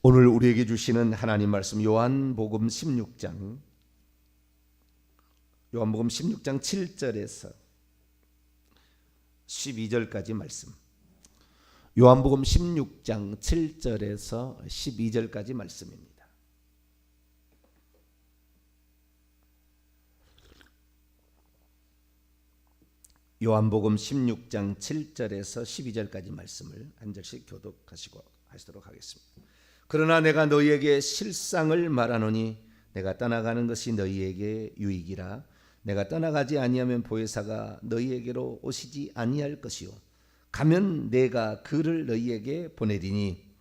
오늘 우리에게 주시는 하나님 말씀 요한복음 16장 7절에서 12절까지 말씀. 요한복음 16장 7절에서 12절까지 말씀입니다. 요한복음 16장 7절에서 12절까지 말씀을 한 절씩 교독하시고 하시도록 하겠습니다. 그러나 내가 너희에게 실상을 말하노니 내가 떠나가는 것이 너희에게 유익이라. 내가 떠나가지 아니하면 보혜사가 너희에게로 오시지 아니할 것이요 가면 내가 그를 너희에게 보내리니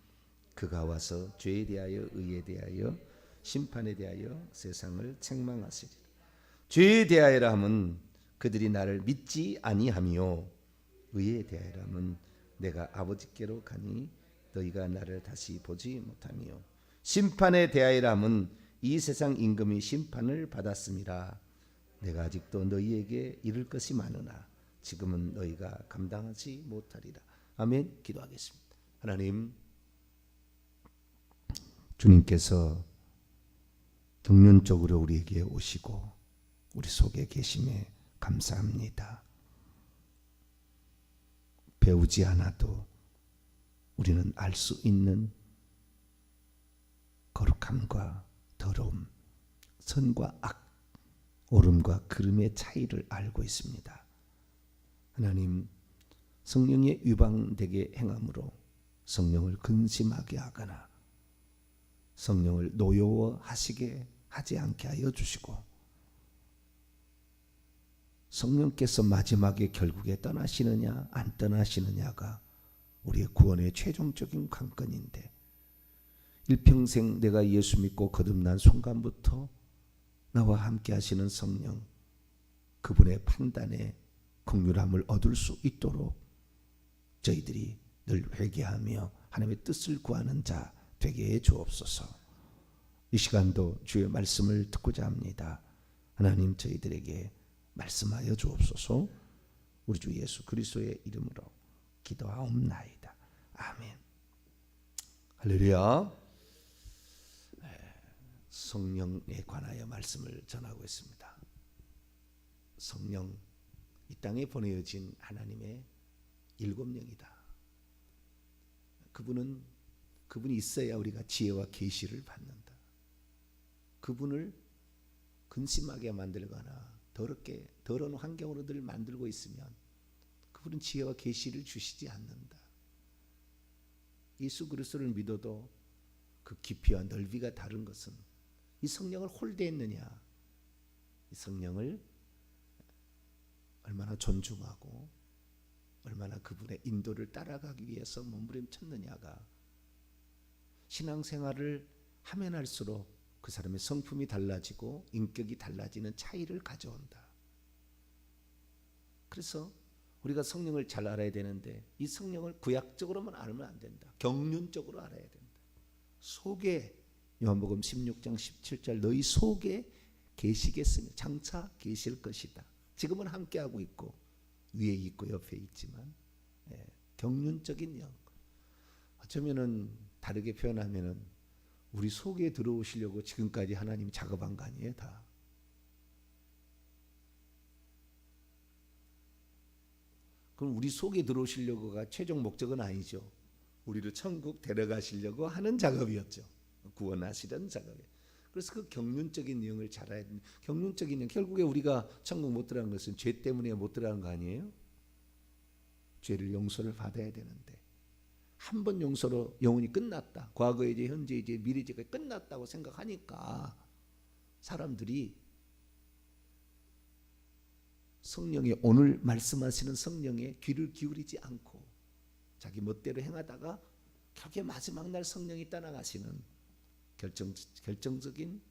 그가 와서 죄에 대하여 의에 대하여 심판에 대하여 세상을 책망하시리라. 죄에 대하여라 함은 그들이 나를 믿지 아니하며 의에 대하여라 함은 내가 아버지께로 가니 너희가 나를 다시 보지 못하며 심판에 대하여라 함은 이 세상 임금이 심판을 받았음이라. 내가 아직도 너희에게 이를 것이 많으나 지금은 너희가 감당하지 못하리라. 아멘. 기도하겠습니다. 하나님, 주님께서 경륜적으로 우리에게 오시고 우리 속에 계심에 감사합니다. 배우지 않아도 우리는 알 수 있는 거룩함과 더러움, 선과 악, 옳음과 그름의 차이를 알고 있습니다. 하나님, 성령의 유방되게 행함으로 성령을 근심하게 하거나 성령을 노여워하시게 하지 않게 하여 주시고, 성령께서 마지막에 결국에 떠나시느냐 안 떠나시느냐가 우리의 구원의 최종적인 관건인데, 일평생 내가 예수 믿고 거듭난 순간부터 나와 함께 하시는 성령, 그분의 판단에 긍휼함을 얻을 수 있도록 저희들이 늘 회개하며 하나님의 뜻을 구하는 자 되게 해 주옵소서. 이 시간도 주의 말씀을 듣고자 합니다. 하나님, 저희들에게 말씀하여 주옵소서. 우리 주 예수 그리스도의 이름으로 기도하옵나이다. 아멘. 할렐루야. 성령에 관하여 말씀을 전하고 있습니다. 성령, 이 땅에 보내어진 하나님의 일곱령이다. 그분이 있어야 우리가 지혜와 계시를 받는다. 그분을 근심하게 만들거나 더러운 환경으로 늘 만들고 있으면 그분은 지혜와 계시를 주시지 않는다. 예수 그리스도를 믿어도 그 깊이와 넓이가 다른 것은 이 성령을 홀대했느냐, 이 성령을 얼마나 존중하고 얼마나 그분의 인도를 따라가기 위해서 몸부림쳤느냐가 신앙생활을 하면 할수록 그 사람의 성품이 달라지고 인격이 달라지는 차이를 가져온다. 그래서 우리가 성령을 잘 알아야 되는데, 이 성령을 구약적으로만 알면 안 된다. 경륜적으로 알아야 된다. 속에, 요한복음 16장 17절, 너희 속에 계시겠으며 장차 계실 것이다. 지금은 함께하고 있고 위에 있고 옆에 있지만, 경륜적인 영, 어쩌면은 다르게 표현하면은 우리 속에 들어오시려고 지금까지 하나님이 작업한 거 아니에요? 다. 그럼 우리 속에 들어오시려고가 최종 목적은 아니죠. 우리를 천국 데려가시려고 하는 작업이었죠. 구원하시던 작업이에요. 그래서 그 경륜적인 영을 잘 알아야 됩니다. 경륜적인 영, 결국에 우리가 천국 못 들어간 것은 죄 때문에 못 들어간 거 아니에요? 죄를 용서를 받아야 되는데, 한 번 용서로 영혼이 끝났다, 과거의 죄, 현재의 죄, 미래의 죄가 끝났다고 생각하니까 사람들이 성령의, 오늘 말씀하시는 성령에 귀를 기울이지 않고 자기 멋대로 행하다가 결국에 마지막 날 성령이 떠나가시는 결정적인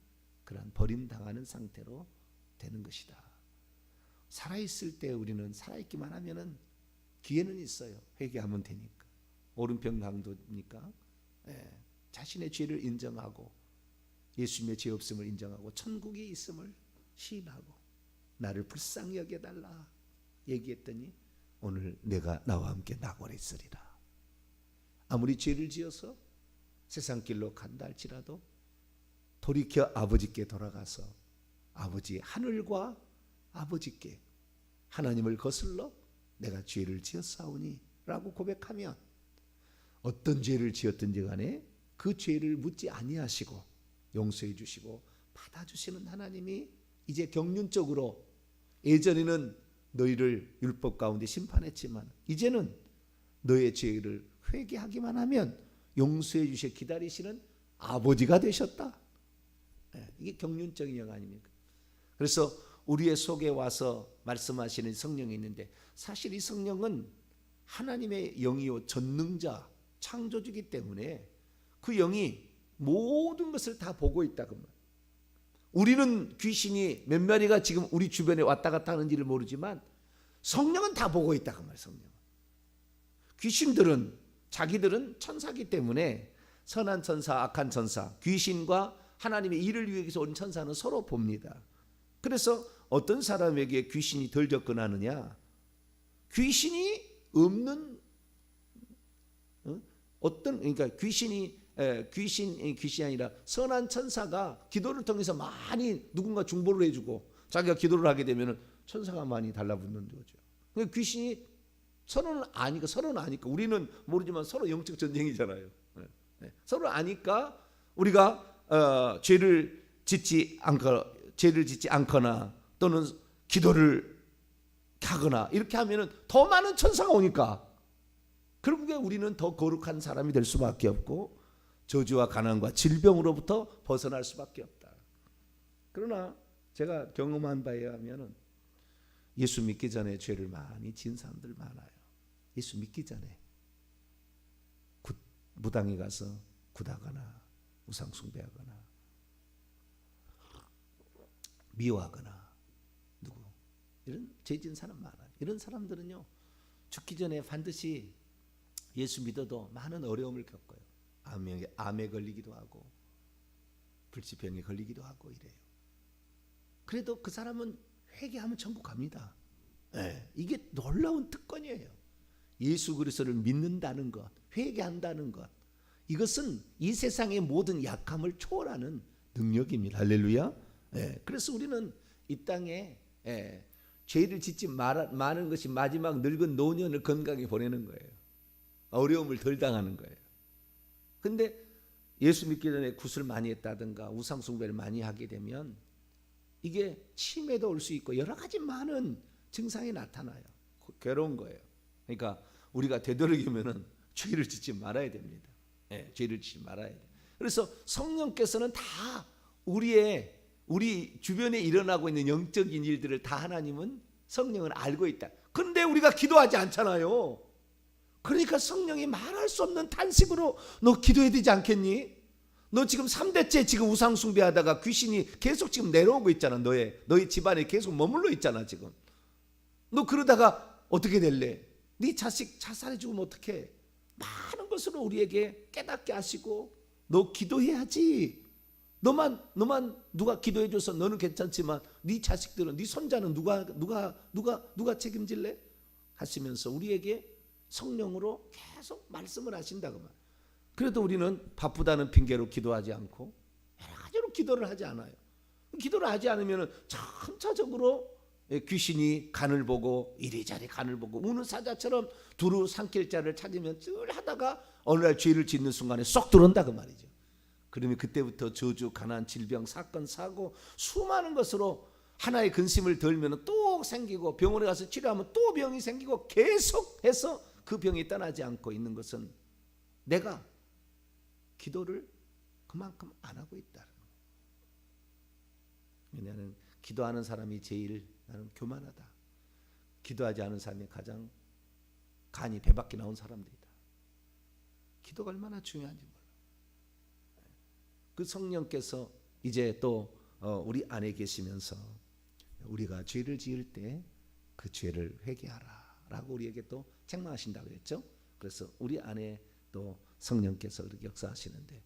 그런 버림당하는 상태로 되는 것이다. 살아있을 때 우리는 살아있기만 하면은 기회는 있어요. 회개하면 되니까. 오른편 강도니까 자신의 죄를 인정하고 예수님의 죄 없음을 인정하고 천국이 있음을 시인하고 나를 불쌍히 여겨달라 얘기했더니 오늘 내가 나와 함께 낙원에 있으리라. 아무리 죄를 지어서 세상 길로 간다 할지라도 돌이켜 아버지께 돌아가서 아버지 하늘과 아버지께 하나님을 거슬러 내가 죄를 지었사오니 라고 고백하면 어떤 죄를 지었든지 간에 그 죄를 묻지 아니하시고 용서해 주시고 받아주시는 하나님이 이제 경륜적으로, 예전에는 너희를 율법 가운데 심판했지만 이제는 너의 죄를 회개하기만 하면 용서해 주셔 기다리시는 아버지가 되셨다. 이게 경륜적인 영 아닙니까? 그래서 우리의 속에 와서 말씀하시는 성령이 있는데, 사실 이 성령은 하나님의 영이요 전능자 창조주기 때문에 그 영이 모든 것을 다 보고 있다 그 말. 우리는 귀신이 몇 마리가 지금 우리 주변에 왔다 갔다 하는지를 모르지만 성령은 다 보고 있다 그 말. 성령. 귀신들은 자기들은 천사기 때문에 선한 천사, 악한 천사, 귀신과 하나님의 일을 위해서 온 천사는 서로 봅니다. 그래서 어떤 사람에게 귀신이 덜 접근하느냐? 귀신이 없는 그러니까 귀신이 아니라 선한 천사가 기도를 통해서 많이 누군가 중보를 해주고 자기가 기도를 하게 되면 천사가 많이 달라붙는 거죠. 그러니까 귀신이 서로는 아니까 우리는 모르지만 서로 영적 전쟁이잖아요. 서로 아니까 우리가 죄를 짓지 않거나 또는 기도를 하거나 이렇게 하면은 더 많은 천사가 오니까 결국에 우리는 더 거룩한 사람이 될 수밖에 없고 저주와 가난과 질병으로부터 벗어날 수밖에 없다. 그러나 제가 경험한 바에 의하면 예수 믿기 전에 죄를 많이 지은 사람들 많아요. 예수 믿기 전에 무당에 가서 굿하거나 우상 숭배하거나 미워하거나 이런 죄 지은 사람 많아요. 이런 사람들은요 죽기 전에 반드시 예수 믿어도 많은 어려움을 겪어요. 암에 걸리기도 하고 불치병에 걸리기도 하고 이래요. 그래도 그 사람은 회개하면 천국 갑니다. 이게 놀라운 특권이에요. 예수 그리스도를 믿는다는 것, 회개한다는 것, 이것은 이 세상의 모든 약함을 초월하는 능력입니다. 할렐루야. 그래서 우리는 이 땅에 죄를 짓지 마는 것이 마지막 늙은 노년을 건강히 보내는 거예요. 어려움을 덜 당하는 거예요. 근데 예수 믿기 전에 굿을 많이 했다든가 우상 숭배를 많이 하게 되면 이게 치매도 올 수 있고 여러 가지 많은 증상이 나타나요. 괴로운 거예요. 그러니까 우리가 되도록이면은 죄를 짓지 말아야 됩니다. 죄를 짓지 말아야 돼요. 그래서 성령께서는 다 우리 주변에 일어나고 있는 영적인 일들을 다 하나님은 성령은 알고 있다. 그런데 우리가 기도하지 않잖아요. 그러니까 성령이 말할 수 없는 탄식으로 너 기도해야 되지 않겠니? 너 지금 3대째 지금 우상 숭배하다가 귀신이 계속 지금 내려오고 있잖아. 너희 집안에 계속 머물러 있잖아 지금. 너 그러다가 어떻게 될래? 네 자식 자살해 죽으면 어떡해? 많은 것으로 우리에게 깨닫게 하시고 너 기도해야지. 너만 누가 기도해줘서 너는 괜찮지만 네 자식들은 네 손자는 누가 책임질래? 하시면서 우리에게 성령으로 계속 말씀을 하신다고 말. 그래도 우리는 바쁘다는 핑계로 기도하지 않고 여러 가지로 기도를 하지 않아요. 기도를 하지 않으면 점차적으로 귀신이 간을 보고 이리저리 간을 보고 우는 사자처럼 두루 삼킬 자를 찾으면 늘 하다가 어느 날 죄를 짓는 순간에 쏙 들어온다 그 말이죠. 그러면 그때부터 저주, 가난, 질병, 사건, 사고 수많은 것으로 하나의 근심을 덜면 또 생기고 병원에 가서 치료하면 또 병이 생기고 계속해서 그 병이 떠나지 않고 있는 것은 내가 기도를 그만큼 안 하고 있다. 왜냐하면 기도하는 사람이 제일 나는 교만하다. 기도하지 않은 사람이 가장 간이 배 밖에 나온 사람들이다. 기도가 얼마나 중요한지 몰라. 그 성령께서 이제 또 우리 안에 계시면서 우리가 죄를 지을 때 그 죄를 회개하라 라고 우리에게 또 책망하신다고 했죠. 그래서 우리 안에 또 성령께서 그렇게 역사하시는데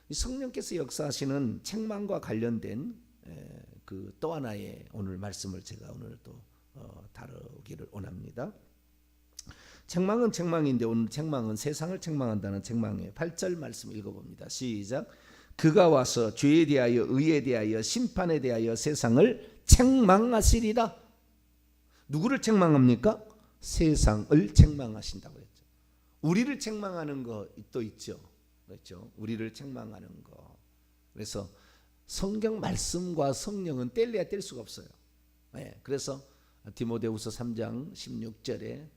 이 성령께서 역사하시는 책망과 관련된 그 또 하나의 오늘 말씀을 제가 오늘 또 다루기를 원합니다. 책망은 책망인데 오늘 책망은 세상을 책망한다는 책망이에요. 8절 말씀 읽어봅니다. 시작. 그가 와서 죄에 대하여 의에 대하여 심판에 대하여 세상을 책망하시리라. 누구를 책망합니까? 세상을 책망하신다고 했죠. 우리를 책망하는 거 또 있죠. 그렇죠? 우리를 책망하는 거. 그래서 성경 말씀과 성령은 뗄래야 뗄 수가 없어요. 네, 그래서 디모데후서 3장 16절에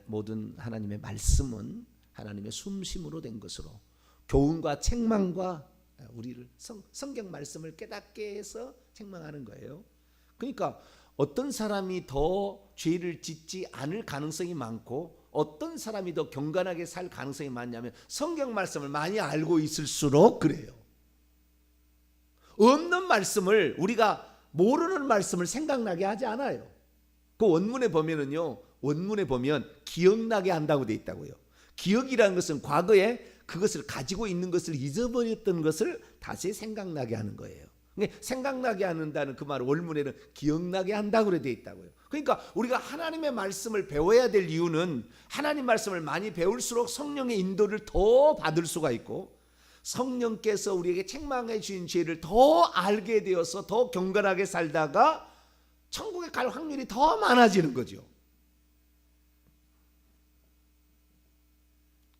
모든 하나님의 말씀은 하나님의 숨심으로 된 것으로 교훈과 책망과 우리를 성경 말씀을 깨닫게 해서 책망하는 거예요. 그러니까 어떤 사람이 더 죄를 짓지 않을 가능성이 많고 어떤 사람이 더 경건하게 살 가능성이 많냐면 성경 말씀을 많이 알고 있을수록 그래요. 없는 말씀을 우리가 모르는 말씀을 생각나게 하지 않아요. 그 원문에 보면은요. 원문에 보면 기억나게 한다고 돼 있다고요. 기억이라는 것은 과거에 그것을 가지고 있는 것을 잊어버렸던 것을 다시 생각나게 하는 거예요. 생각나게 한다는 그 말 원문에는 기억나게 한다고 돼 있다고요. 그러니까 우리가 하나님의 말씀을 배워야 될 이유는 하나님 말씀을 많이 배울수록 성령의 인도를 더 받을 수가 있고 성령께서 우리에게 책망해 주신 죄를 더 알게 되어서 더 경건하게 살다가 천국에 갈 확률이 더 많아지는 거죠.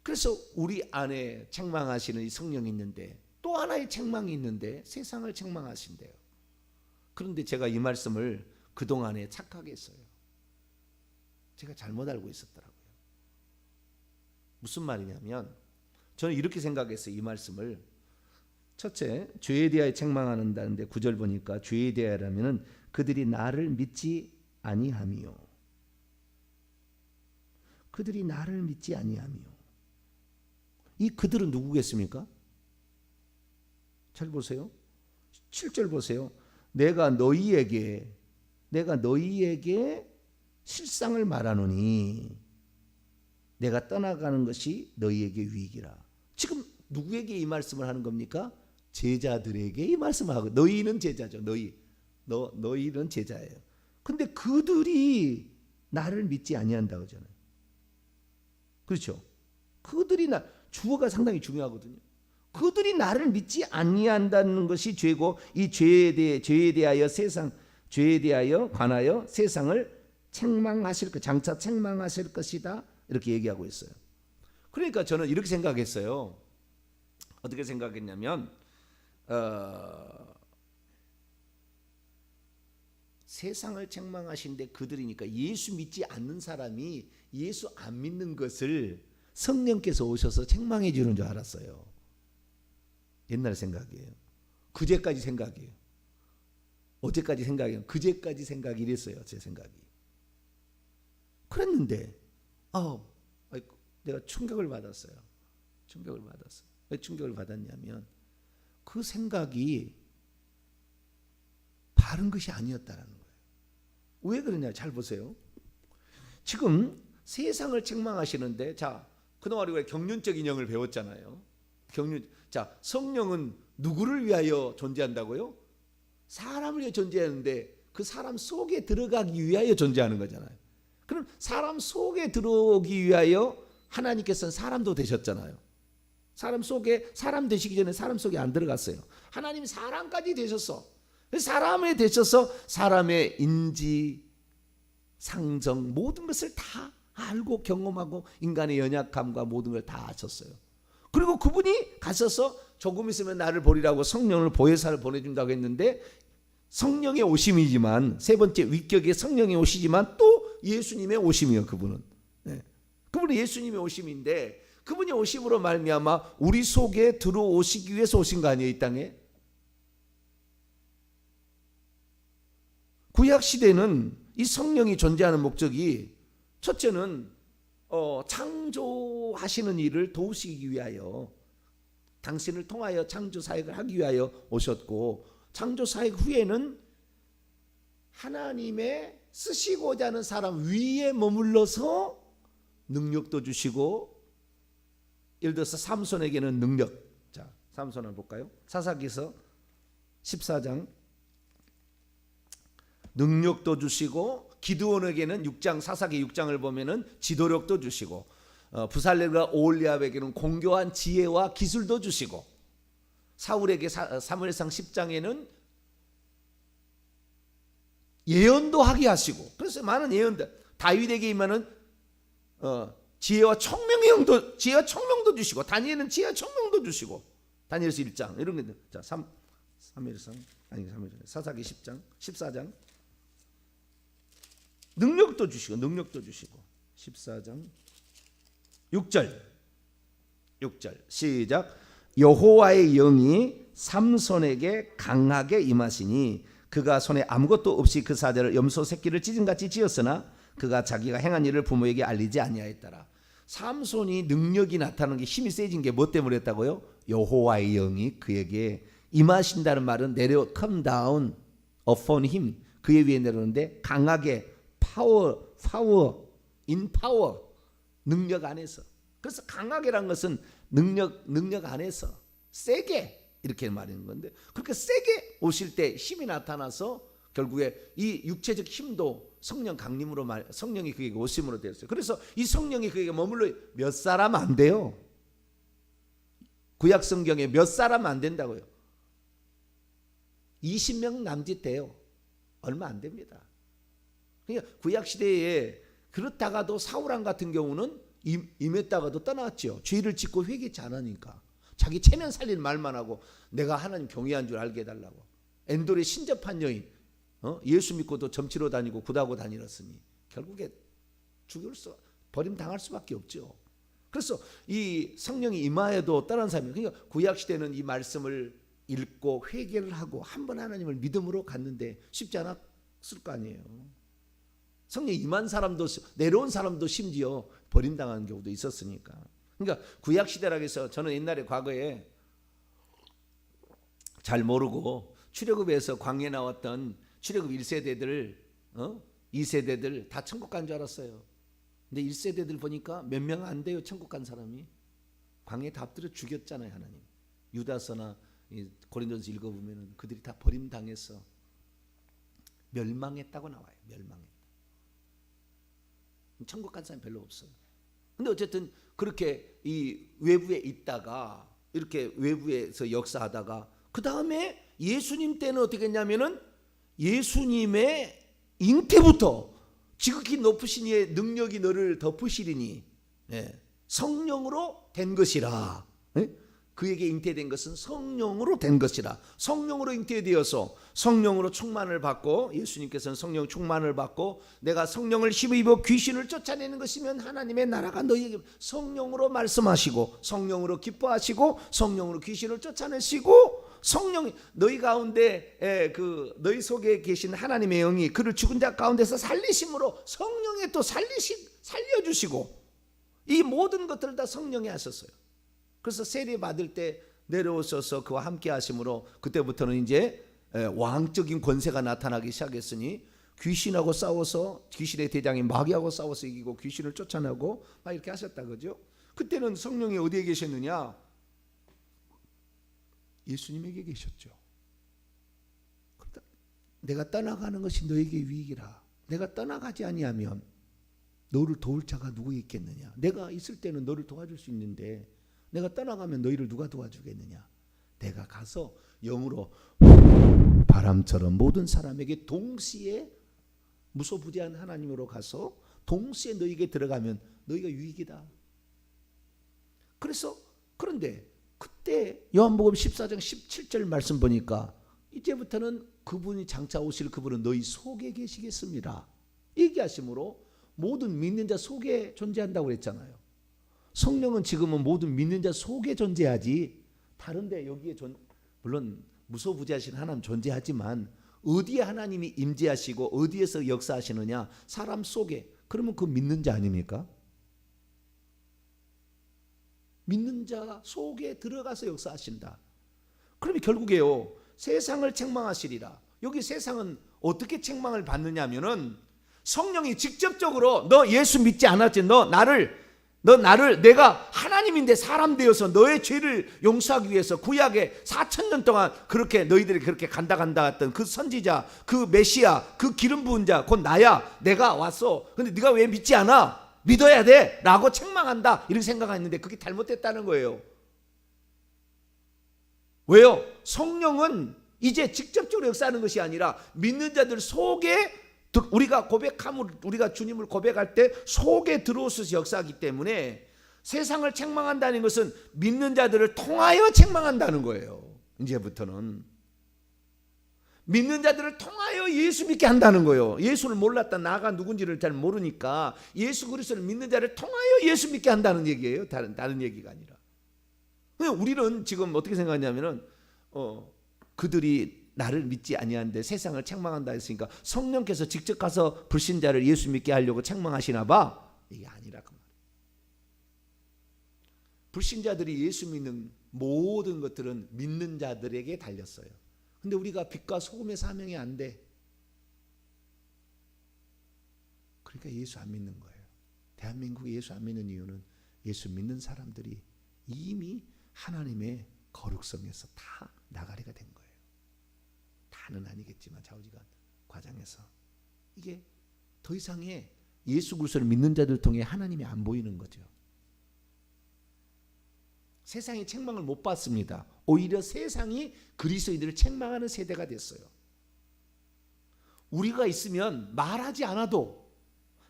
그래서 우리 안에 책망하시는 이 성령이 있는데 또 하나의 책망이 있는데 세상을 책망하신대요. 그런데 제가 이 말씀을 그동안에 착하게 했어요. 제가 잘못 알고 있었더라고요. 무슨 말이냐면 저는 이렇게 생각했어요. 이 말씀을 첫째 죄에 대하여 책망한다는데 9절 보니까 죄에 대하여라면은 그들이 나를 믿지 아니함이요. 그들이 나를 믿지 아니함이요. 이 그들은 누구겠습니까? 잘 보세요. 7절 보세요. 내가 너희에게 실상을 말하노니 내가 떠나가는 것이 너희에게 유익이라. 지금 누구에게 이 말씀을 하는 겁니까? 제자들에게 이 말씀을 하고 너희는 제자죠. 너희는 제자예요. 근데 그들이 나를 믿지 아니한다고 하잖아요. 그렇죠? 그들이 주어가 상당히 중요하거든요. 그들이 나를 믿지 아니한다는 것이 죄고 이 죄에 대하여 관하여 세상을 책망하실 것, 장차 책망하실 것이다. 이렇게 얘기하고 있어요. 그러니까 저는 이렇게 생각했어요. 어떻게 생각했냐면 세상을 책망하신데 그들이니까 예수 믿지 않는 사람이 예수 안 믿는 것을 성령께서 오셔서 책망해 주는 줄 알았어요. 옛날 생각이에요. 그제까지 생각이에요. 어제까지 생각이에요. 그제까지 생각이 이랬어요. 제 생각이. 그랬는데 내가 충격을 받았어요. 왜 충격을 받았냐면 그 생각이 바른 것이 아니었다는 거예요. 왜 그러냐 잘 보세요. 지금 세상을 책망하시는데 그동안 우리가 경륜적 인형을 배웠잖아요. 성령은 누구를 위하여 존재한다고요? 사람을 위해 존재하는데 그 사람 속에 들어가기 위하여 존재하는 거잖아요. 그럼 사람 속에 들어오기 위하여 하나님께서는 사람도 되셨잖아요. 사람 되시기 전에 사람 속에 안 들어갔어요. 하나님이 사람까지 되셨어. 사람에 되셔서 사람의 인지, 상정 모든 것을 다 알고 경험하고 인간의 연약함과 모든 걸 다 아셨어요. 그리고 그분이 가셔서 조금 있으면 나를 보리라고 성령을 보혜사를 보내준다고 했는데 성령의 오심이지만 세 번째 위격에 성령이 오시지만 또 예수님의 오심이에요. 그분은 그분은 예수님의 오심인데 그분이 오심으로 말미암아 우리 속에 들어오시기 위해서 오신 거 아니에요. 이 땅에. 구약 시대는 이 성령이 존재하는 목적이 첫째는 창조하시는 일을 도우시기 위하여 당신을 통하여 창조 사역을 하기 위하여 오셨고 창조 사역 후에는 하나님의 쓰시고자 하는 사람 위에 머물러서 능력도 주시고 예를 들어서 삼손에게는 능력. 삼손을 볼까요? 사사기서 14장 능력도 주시고 기드온에게는 6장 사사기 6장을 보면은 지도력도 주시고 부살렐과 오홀리압에게는 공교한 지혜와 기술도 주시고 사울에게 사무엘상 10장에는 예언도 하게 하시고 그래서 많은 예언들 다윗에게 임하는 지혜와 청명도 주시고 다니엘은 지혜와 청명도 주시고 다니엘서 1장 이런 게 자 사사기 10장 14장 능력도 주시고 14장 6절 시작 여호와의 영이 삼손에게 강하게 임하시니 그가 손에 아무것도 없이 그 사자를 염소 새끼를 찢은같이 찧었으나 그가 자기가 행한 일을 부모에게 알리지 아니하였더라. 삼손이 능력이 나타나는 게 힘이 세진 게 뭐 때문에 했다고요? 여호와의 영이 그에게 임하신다는 말은 내려 come down upon him 그의 위에 내려오는데 강하게 power 능력 안에서 그래서 강하게란 것은 능력 안에서 세게 이렇게 말하는 건데 그렇게 세게 오실 때 힘이 나타나서 결국에 이 육체적 힘도 성령 강림으로 성령이 그에게 오심으로 되었어요. 그래서 이 성령이 그에게 머물러 몇 사람 안 돼요. 구약 성경에 몇 사람 안 된다고요. 20명 남짓 돼요. 얼마 안 됩니다. 그러니까 구약 시대에 그렇다가도 사울왕 같은 경우는 임했다가도 떠났죠. 죄를 짓고 회개치 않으니까 자기 체면 살릴 말만 하고 내가 하나님 경외한 줄 알게 해달라고. 엔돌의 신접한 여인 예수 믿고도 점치러 다니고 굿하고 다니렀으니 결국에 버림당할 수밖에 없죠. 그래서 이 성령이 임하여도 떠난 사람이 그러니까 구약 시대는 이 말씀을 읽고 회개를 하고 한번 하나님을 믿음으로 갔는데 쉽지 않았을 거 아니에요. 성령 임한 사람도 내려온 사람도 심지어 버림당하는 경우도 있었으니까. 그러니까 구약 시대라고 해서 저는 옛날에 과거에 잘 모르고 출애굽에서 광야에 나왔던 출애굽 1세대들 2세대들 다 천국 간 줄 알았어요. 근데 1세대들 보니까 몇 명 안 돼요. 천국 간 사람이. 광야에 다 엎드려 죽였잖아요. 하나님. 유다서나 고린도서 읽어보면 그들이 다 버림당해서 멸망했다고 나와요. 멸망했다. 천국 간 사람이 별로 없어요. 근데 어쨌든 그렇게 이 외부에 있다가 이렇게 외부에서 역사하다가 그 다음에 예수님 때는 어떻게 했냐면은 예수님의 잉태부터 지극히 높으신 이의 능력이 너를 덮으시리니 성령으로 된 것이라. 그에게 잉태된 것은 성령으로 된 것이라. 성령으로 잉태되어서 성령으로 충만을 받고 예수님께서는 성령 충만을 받고 내가 성령을 힘입어 귀신을 쫓아내는 것이면 하나님의 나라가 너희에게 성령으로 말씀하시고 성령으로 기뻐하시고 성령으로 귀신을 쫓아내시고 성령이 너희 가운데 너희 속에 계신 하나님의 영이 그를 죽은 자 가운데서 살리심으로 성령에 또 살려주시고 이 모든 것들을 다 성령이 하셨어요. 그래서 세례 받을 때 내려오셔서 그와 함께 하심으로 그때부터는 이제 왕적인 권세가 나타나기 시작했으니 귀신하고 싸워서 귀신의 대장인 마귀하고 싸워서 이기고 귀신을 쫓아내고 막 이렇게 하셨다 그죠? 그때는 성령이 어디에 계셨느냐? 예수님에게 계셨죠. 그러니까 내가 떠나가는 것이 너에게 유익이라. 내가 떠나가지 아니하면 너를 도울 자가 누구 있겠느냐? 내가 있을 때는 너를 도와줄 수 있는데 내가 떠나가면 너희를 누가 도와주겠느냐? 내가 가서 영으로 바람처럼 모든 사람에게 동시에 무소부지한 하나님으로 가서 동시에 너희에게 들어가면 너희가 유익이다. 그런데 그때 요한복음 14장 17절 말씀 보니까 이제부터는 그분이 장차 오실 그분은 너희 속에 계시겠습니다. 얘기하심으로 모든 믿는 자 속에 존재한다고 그랬잖아요. 성령은 지금은 모든 믿는 자 속에 존재하지 다른데 여기에 물론 무소부지하신 하나님 존재하지만 어디에 하나님이 임재하시고 어디에서 역사하시느냐? 사람 속에. 그러면 그 믿는 자 아닙니까? 믿는 자 속에 들어가서 역사하신다. 그러면 결국에요 세상을 책망하시리라. 여기 세상은 어떻게 책망을 받느냐 하면은 성령이 직접적으로 너 예수 믿지 않았지? 너 나를 내가 하나님인데 사람 되어서 너의 죄를 용서하기 위해서 구약에 4,000년 동안 그렇게 너희들이 그렇게 간다 했던 그 선지자, 그 메시아, 그 기름 부은 자 곧 나야. 내가 왔어. 근데 네가 왜 믿지 않아? 믿어야 돼 라고 책망한다 이렇게 생각했는데 그게 잘못됐다는 거예요. 왜요? 성령은 이제 직접적으로 역사하는 것이 아니라 믿는 자들 속에, 우리가 우리가 주님을 고백할 때 속에 들어오셔서 역사하기 때문에 세상을 책망한다는 것은 믿는 자들을 통하여 책망한다는 거예요. 이제부터는 믿는 자들을 통하여 예수 믿게 한다는 거예요. 예수를 몰랐다, 나가 누군지를 잘 모르니까 예수 그리스도를 믿는 자를 통하여 예수 믿게 한다는 얘기예요. 다른 얘기가 아니라. 우리는 지금 어떻게 생각하냐면은 그들이 나를 믿지 아니하는데 세상을 책망한다 했으니까 성령께서 직접 가서 불신자를 예수 믿게 하려고 책망하시나 봐. 이게 아니라 그 말이에요. 불신자들이 예수 믿는 모든 것들은 믿는 자들에게 달렸어요. 근데 우리가 빛과 소금의 사명이 안 돼. 그러니까 예수 안 믿는 거예요. 대한민국이 예수 안 믿는 이유는 예수 믿는 사람들이 이미 하나님의 거룩성에서 다 나가리가 된 거예요. 다는 아니겠지만 좌우지간 과정에서 이게 더 이상의 예수 그리스도를 믿는 자들 통해 하나님이 안 보이는 거죠. 세상이 책망을 못 받습니다. 오히려 세상이 그리스도인들을 책망하는 세대가 됐어요. 우리가 있으면 말하지 않아도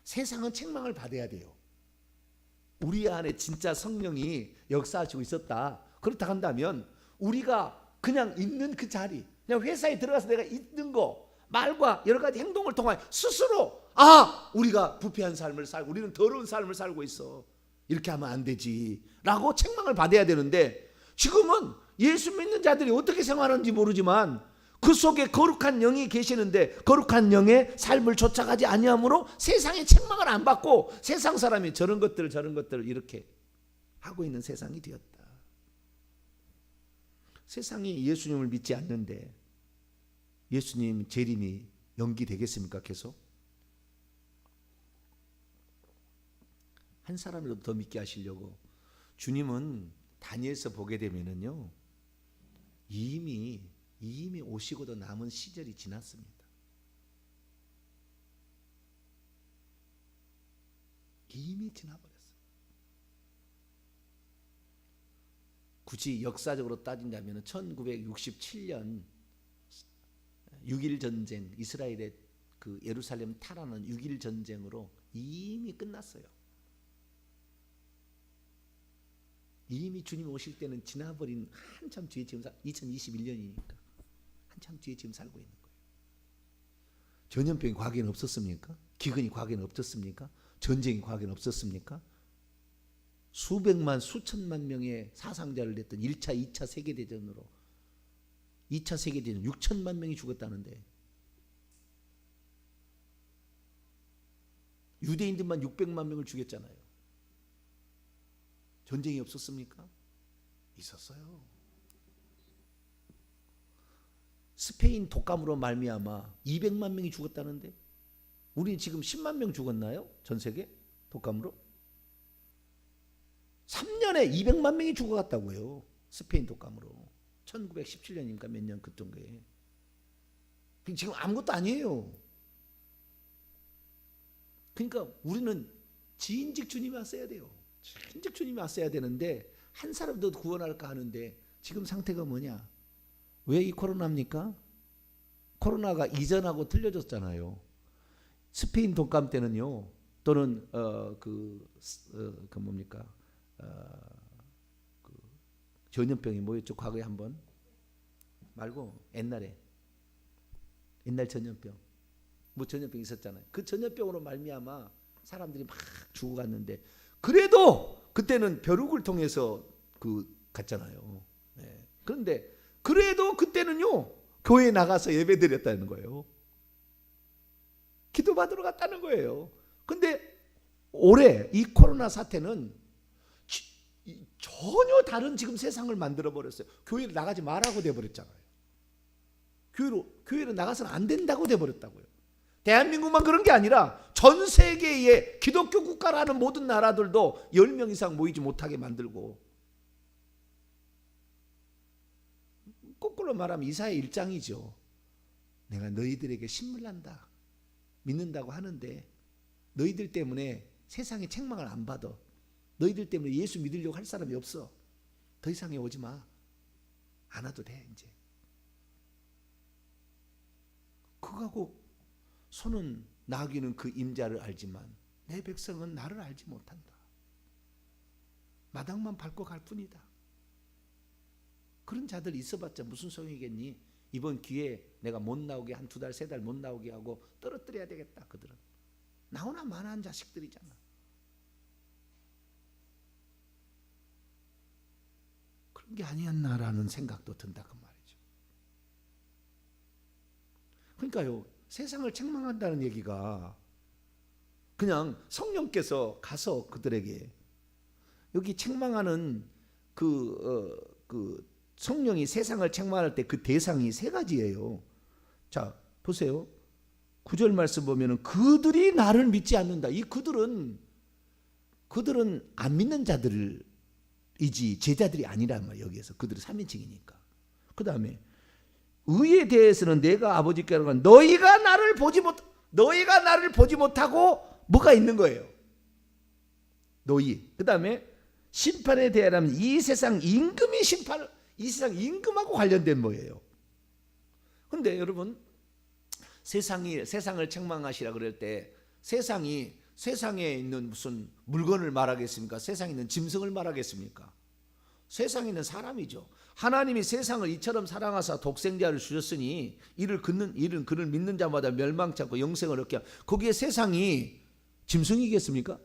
세상은 책망을 받아야 돼요. 우리 안에 진짜 성령이 역사하시고 있었다. 그렇다 한다면 우리가 그냥 있는 그 자리, 그냥 회사에 들어가서 내가 있는 거, 말과 여러 가지 행동을 통하여 스스로 우리가 부패한 삶을 살고 우리는 더러운 삶을 살고 있어. 이렇게 하면 안 되지 라고 책망을 받아야 되는데 지금은 예수 믿는 자들이 어떻게 생활하는지 모르지만 그 속에 거룩한 영이 계시는데 거룩한 영의 삶을 쫓아가지 아니함으로 세상의 책망을 안 받고 세상 사람이 저런 것들을 이렇게 하고 있는 세상이 되었다. 세상이 예수님을 믿지 않는데 예수님 재림이 연기되겠습니까? 계속? 한 사람이라도 더 믿게 하시려고 주님은 다니엘서 보게 되면은요 이미 오시고도 남은 시절이 지났습니다. 이미 지나버렸어요. 굳이 역사적으로 따진다면 1967년 6.1 전쟁, 이스라엘의 그 예루살렘 탈환은 6.1 전쟁으로 이미 끝났어요. 이미 주님 오실 때는 지나버린 한참 뒤에 지금 2021년이니까 한참 뒤에 지금 살고 있는 거예요. 전염병이 과거에는 없었습니까? 기근이 과거에는 없었습니까? 전쟁이 과거에는 없었습니까? 수백만 수천만 명의 사상자를 냈던 1차 2차 세계대전으로 2차 세계대전 6천만 명이 죽었다는데 유대인들만 600만 명을 죽였잖아요. 전쟁이 없었습니까? 있었어요. 스페인 독감으로 말미암아 200만 명이 죽었다는데 우리 지금 10만 명 죽었나요? 전 세계 독감으로? 3년에 200만 명이 죽어갔다고요. 스페인 독감으로. 1917년인가 몇 년 그쯤에. 지금 아무것도 아니에요. 그러니까 우리는 진즉 주님이 왔어야 돼요. 진즉 주님이 왔어야 되는데 한 사람도 구원할까 하는데 지금 상태가 뭐냐? 왜 이 코로나입니까? 코로나가 이전하고 틀려졌잖아요. 스페인 독감 때는요. 또는 전염병이 뭐였죠? 과거에 한번 말고 옛날 전염병 뭐 전염병 있었잖아요. 그 전염병으로 말미암아 사람들이 막 죽어갔는데 그래도 그때는 벼룩을 통해서 갔잖아요. 네. 그런데 그래도 그때는요 교회에 나가서 예배드렸다는 거예요. 기도받으러 갔다는 거예요. 근데 올해 이 코로나 사태는 전혀 다른 지금 세상을 만들어 버렸어요. 교회를 나가지 말라고 돼 버렸잖아요. 교회로 나가서는 안 된다고 돼 버렸다고요. 대한민국만 그런 게 아니라 전 세계의 기독교 국가라는 모든 나라들도 10명 이상 모이지 못하게 만들고, 거꾸로 말하면 이사야 1장이죠. 내가 너희들에게 신물난다, 믿는다고 하는데 너희들 때문에 세상에 책망을 안 받아. 너희들 때문에 예수 믿으려고 할 사람이 없어. 더 이상에 오지 마. 안 와도 돼 이제. 그거하고 손은 나귀는 그 임자를 알지만 내 백성은 나를 알지 못한다. 마당만 밟고 갈 뿐이다. 그런 자들 있어봤자 무슨 소용이겠니? 이번 기회에 내가 못 나오게 한 2달 3달 못 나오게 하고 떨어뜨려야 되겠다. 그들은 나오나 마나한 자식들이잖아. 그런 게 아니었나라는 생각도 든다 그 말이죠. 그러니까요, 세상을 책망한다는 얘기가 그냥 성령께서 가서 그들에게, 여기 책망하는 그 성령이 세상을 책망할 때 그 대상이 3가지예요. 자, 보세요. 9절 말씀 보면은 그들이 나를 믿지 않는다. 이 그들은 안 믿는 자들이지 제자들이 아니란 말이에요. 여기에서 그들이 3인칭이니까. 그 다음에 의에 대해서는 내가 아버지께 하는 너희가 나를 보지 못하고 뭐가 있는 거예요. 너희. 그 다음에 심판에 대하면 이 세상 임금하고 관련된 뭐예요. 그런데 여러분, 세상을 책망하시라 그럴 때 세상에 있는 무슨 물건을 말하겠습니까? 세상에 있는 짐승을 말하겠습니까? 세상에 있는 사람이죠. 하나님이 세상을 이처럼 사랑하사 독생자를 주셨으니 이를 그를 믿는 자마다 멸망치 않고 영생을 얻게, 거기에 세상이 짐승이겠습니까?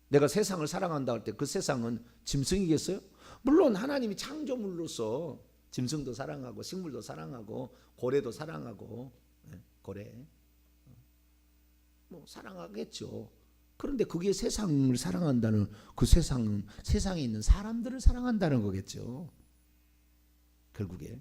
내가 세상을 사랑한다 할 때 그 세상은 짐승이겠어요? 물론 하나님이 창조물로서 짐승도 사랑하고 식물도 사랑하고 고래도 사랑하고, 고래 뭐 사랑하겠죠. 그런데 그게 세상을 사랑한다는, 그 세상은 세상에 있는 사람들을 사랑한다는 거겠죠, 결국에.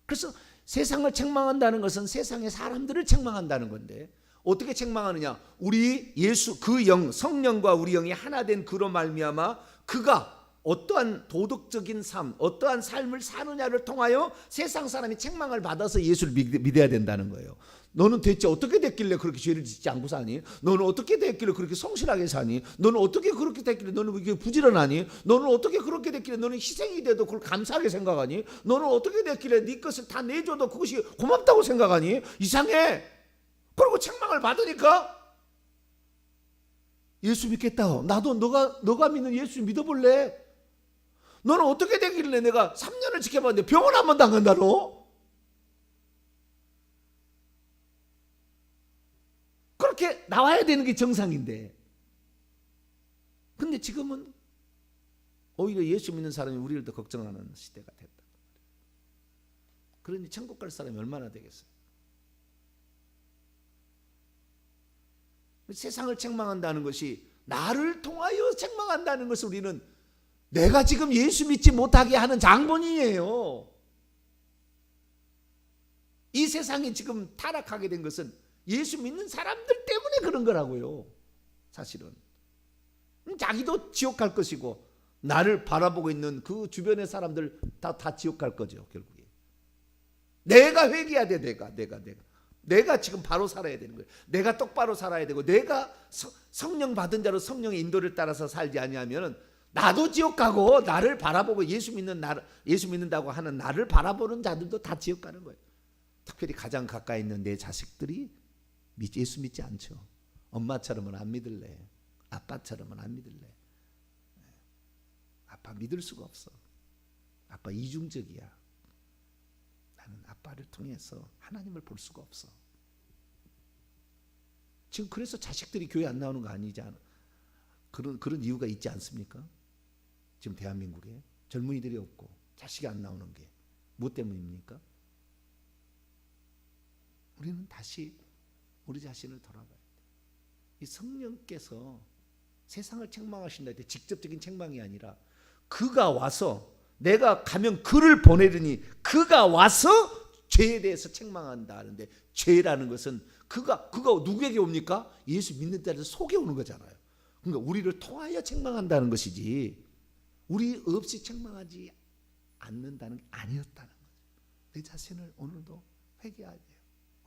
그래서 세상을 책망한다는 것은 세상의 사람들을 책망한다는 건데, 어떻게 책망하느냐? 우리 예수 그 영, 성령과 우리 영이 하나 된 그로 말미암아 그가 어떠한 도덕적인 삶, 어떠한 삶을 사느냐를 통하여 세상 사람이 책망을 받아서 예수를 믿어야 된다는 거예요. 너는 대체 어떻게 됐길래 그렇게 죄를 짓지 않고 사니? 너는 어떻게 됐길래 그렇게 성실하게 사니? 너는 어떻게 그렇게 됐길래 너는 왜 이렇게 부지런하니? 너는 어떻게 그렇게 됐길래 너는 희생이 돼도 그걸 감사하게 생각하니? 너는 어떻게 됐길래 네 것을 다 내줘도 그것이 고맙다고 생각하니? 이상해. 그리고 책망을 받으니까 예수 믿겠다. 나도 너가 믿는 예수 믿어볼래? 너는 어떻게 되길래 내가 3년을 지켜봤는데 병원 한 번도 안 간다노? 그렇게 나와야 되는 게 정상인데. 근데 지금은 오히려 예수 믿는 사람이 우리를 더 걱정하는 시대가 됐다. 그러니 천국 갈 사람이 얼마나 되겠어요? 세상을 책망한다는 것이, 나를 통하여 책망한다는 것을 우리는 내가 지금 예수 믿지 못하게 하는 장본인이에요. 이 세상이 지금 타락하게 된 것은 예수 믿는 사람들 때문에 그런 거라고요. 사실은 자기도 지옥 갈 것이고 나를 바라보고 있는 그 주변의 사람들 다 지옥 갈 거죠. 결국에 내가 회개해야 돼. 내가 지금 바로 살아야 되는 거예요. 내가 똑바로 살아야 되고, 내가 성령 받은 자로 성령의 인도를 따라서 살지 아니하면 나도 지옥 가고, 나를 바라보고 예수 믿는다고 하는 나를 바라보는 자들도 다 지옥 가는 거예요. 특별히 가장 가까이 있는 내 자식들이 예수 믿지 않죠. 엄마처럼은 안 믿을래. 아빠처럼은 안 믿을래. 아빠 믿을 수가 없어. 아빠 이중적이야. 나는 아빠를 통해서 하나님을 볼 수가 없어. 지금 그래서 자식들이 교회 안 나오는 거 아니지 않아? 그런 이유가 있지 않습니까? 지금 대한민국에 젊은이들이 없고 자식이 안 나오는 게 무엇 때문입니까? 우리는 다시 우리 자신을 돌아봐야 돼. 이 성령께서 세상을 책망하신다 할 때 직접적인 책망이 아니라 그가 와서, 내가 가면 그를 보내더니 그가 와서 죄에 대해서 책망한다 하는데, 죄라는 것은 그가 누구에게 옵니까? 예수 믿는 자들 속에 오는 거잖아요. 그러니까 우리를 통하여 책망한다는 것이지 우리 없이 책망하지 않는다는 게 아니었다는 거죠. 내 자신을 오늘도 회개해야 돼요.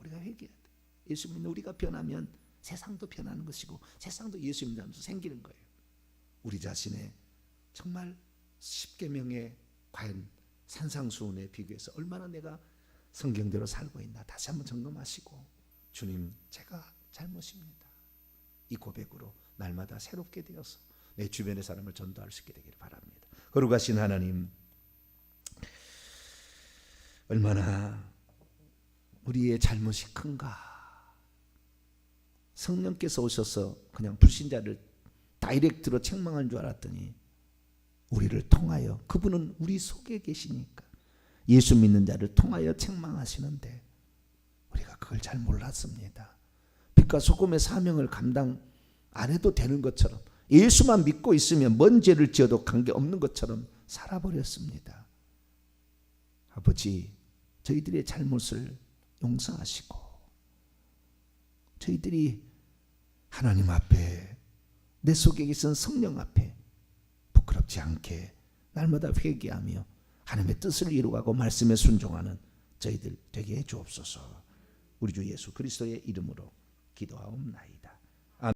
우리가 회개해야 돼요. 예수 믿는 우리가 변하면 세상도 변하는 것이고 세상도 예수 믿는 사람도 생기는 거예요. 우리 자신의 정말 10계명에 과연 산상수훈에 비교해서 얼마나 내가 성경대로 살고 있나 다시 한번 점검하시고 주님 제가 잘못입니다. 이 고백으로 날마다 새롭게 되어서 내 주변의 사람을 전도할 수 있게 되기를 바랍니다. 거룩하신 하나님, 얼마나 우리의 잘못이 큰가. 성령께서 오셔서 그냥 불신자를 다이렉트로 책망한 줄 알았더니 우리를 통하여, 그분은 우리 속에 계시니까 예수 믿는 자를 통하여 책망하시는데 우리가 그걸 잘 몰랐습니다. 빛과 소금의 사명을 감당 안 해도 되는 것처럼, 예수만 믿고 있으면 뭔 죄를 지어도 관계없는 것처럼 살아버렸습니다. 아버지, 저희들의 잘못을 용서하시고 저희들이 하나님 앞에, 내 속에 계신 성령 앞에 부끄럽지 않게 날마다 회개하며 하나님의 뜻을 이루어가고 말씀에 순종하는 저희들 되게 해 주옵소서. 우리 주 예수 그리스도의 이름으로 기도하옵나이다.